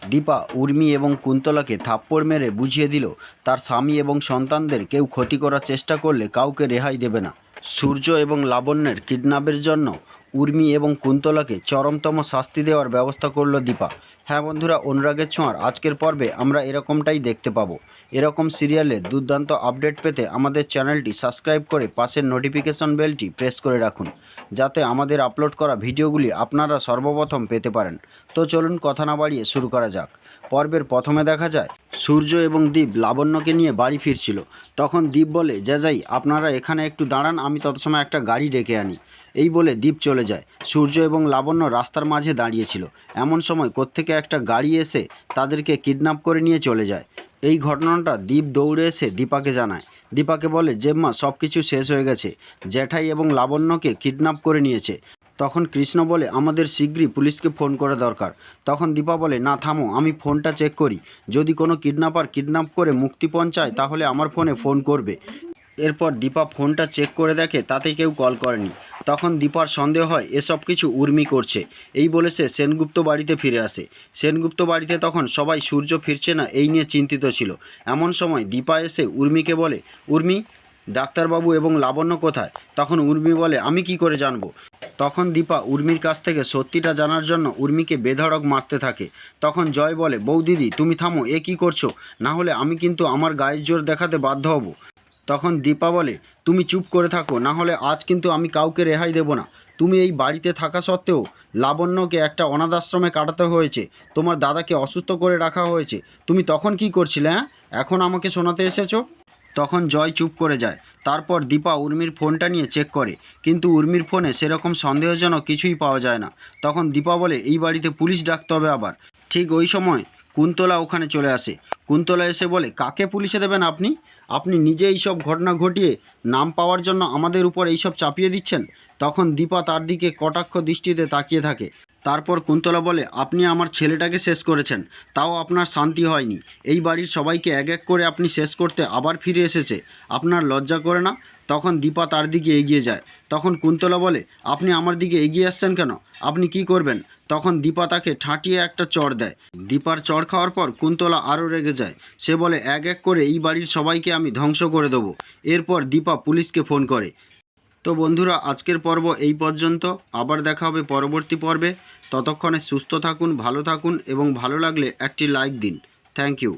দীপা উর্মি এবং কুন্তলাকে থাপ্পড় মেরে বুঝিয়ে দিল তার স্বামী এবং সন্তানদের কেউ ক্ষতি করার চেষ্টা করলে কাউকে রেহাই দেবে না। সূর্য এবং লাবণ্যের কিডন্যাপের জন্য উর্মি এবং কুন্তলাকে চরমতম শাস্তি দেওয়ার ব্যবস্থা করল দীপা। হ্যাঁ বন্ধুরা, অনুরাগের ছোঁয়ার আজকের পর্বে আমরা এরকমটাই দেখতে পাবো। এরকম সিরিয়ালের দুর্দান্ত আপডেট পেতে আমাদের চ্যানেলটি সাবস্ক্রাইব করে পাশের নোটিফিকেশন বেলটি প্রেস করে রাখুন, যাতে আমাদের আপলোড করা ভিডিওগুলি আপনারা সর্বপ্রথম পেতে পারেন। তো চলুন কথা না বাড়িয়ে শুরু করা যাক। পর্বের প্রথমে দেখা যায় সূর্য এবং দীপ লাবণ্যকে নিয়ে বাড়ি ফিরছিল। তখন দীপ বলে, যাই আপনারা এখানে একটু দাঁড়ান, আমি তত সময় একটা গাড়ি ডেকে আনি। এই বলে দীপ চলে যায়। সূর্য এবং লাবণ্য রাস্তার মাঝে দাঁড়িয়েছিল। এমন সময় কোত্থেকে একটা গাড়ি এসে তাদেরকে কিডন্যাপ করে নিয়ে চলে যায়। এই ঘটনাটা দীপ দৌড়ে এসে দীপাকে জানায়। দীপাকে বলে, জেম্মা সব কিছু শেষ হয়ে গেছে, জ্যাঠাই এবং লাবণ্যকে কিডন্যাপ করে নিয়েছে। তখন কৃষ্ণ বলে, আমাদের শীঘ্রই পুলিশকে ফোন করা দরকার। তখন দীপা বলে, না থামো, আমি ফোনটা চেক করি, যদি কোনো কিডন্যাপার কিডন্যাপ করে মুক্তিপণ চায় তাহলে আমার ফোনে ফোন করবে। এরপর দীপা ফোনটা চেক করে দেখে তাতে কেউ কল করেনি। তখন দীপার সন্দেহ হয় এসব কিছু উর্মি করছে। এই বলে সে সেনগুপ্ত বাড়িতে ফিরে আসে। সেনগুপ্ত বাড়িতে তখন সবাই সূর্য ফিরছে না এই নিয়ে চিন্তিত ছিল। এমন সময় দীপা এসে উর্মিকে বলে, উর্মি, ডাক্তারবাবু এবং লাবণ্য কোথায়? তখন উর্মি বলে, আমি কি করে জানবো? তখন দীপা উর্মির কাছ থেকে সত্যিটা জানার জন্য উর্মিকে বেধড়ক মারতে থাকে। তখন জয় বলে, বৌদিদি তুমি থামো, এ কী করছো? না হলে আমি কিন্তু আমার গায়ের জোর দেখাতে বাধ্য হব। তখন দীপা বলে, তুমি চুপ করে থাকো, না হলে আজ কিন্তু আমি কাউকে রেহাই দেব না। তুমি এই বাড়িতে থাকা সত্ত্বেও লাবণ্যকে একটা অনাথ আশ্রমে কাটাতে হয়েছে, তোমার দাদাকে অসুস্থ করে রাখা হয়েছে। তুমি তখন কি করছিলে? হ্যাঁ, এখন আমাকে শোনাতে এসেছো? তখন জয় চুপ করে যায়। তারপর দীপা উর্মির ফোনটা নিয়ে চেক করে, কিন্তু উর্মির ফোনে সেরকম সন্দেহজনক কিছুই পাওয়া যায় না। তখন দীপা বলে, এই বাড়িতে পুলিশ ডাকতে হবে আবার। ঠিক ওই সময় কুন্তলা ওখানে চলে আসে। কুন্তলা এসে বলে, কাকে পুলিশে দেবেন আপনি? আপনি নিজে এইসব ঘটনা ঘটিয়ে নাম পাওয়ার জন্য আমাদের উপর এইসব চাপিয়ে দিচ্ছেন। তখন দীপা তার দিকে কটাক্ষ দৃষ্টিতে তাকিয়ে থাকে। তারপর কুন্তলা বলে, আপনি আমার ছেলেটাকে শেষ করেছেন, তাও আপনার শান্তি হয়নি। এই বাড়ির সবাইকে এক এক করে আপনি শেষ করতে আবার ফিরে এসেছে, আপনার লজ্জা করে না? তখন দীপা তার দিকে এগিয়ে যায়। তখন কুন্তলা বলে, আপনি আমার দিকে এগিয়ে আসছেন কেন? আপনি কি করবেন? তখন দীপা তাকে ঠাঁটিয়ে একটা চড় দেয়। দীপার চড় খাওয়ার পর কুন্তলা আরও রেগে যায়। সে বলে, এক এক করে এই বাড়ির সবাইকে আমি ধ্বংস করে দেবো। এরপর দীপা পুলিশকে ফোন করে। তো বন্ধুরা, আজকের পর্ব এই পর্যন্ত। আবার দেখা হবে পরবর্তী পর্বে। ততক্ষণে সুস্থ থাকুন, ভালো থাকুন এবং ভালো লাগলে একটি লাইক দিন। Thank you.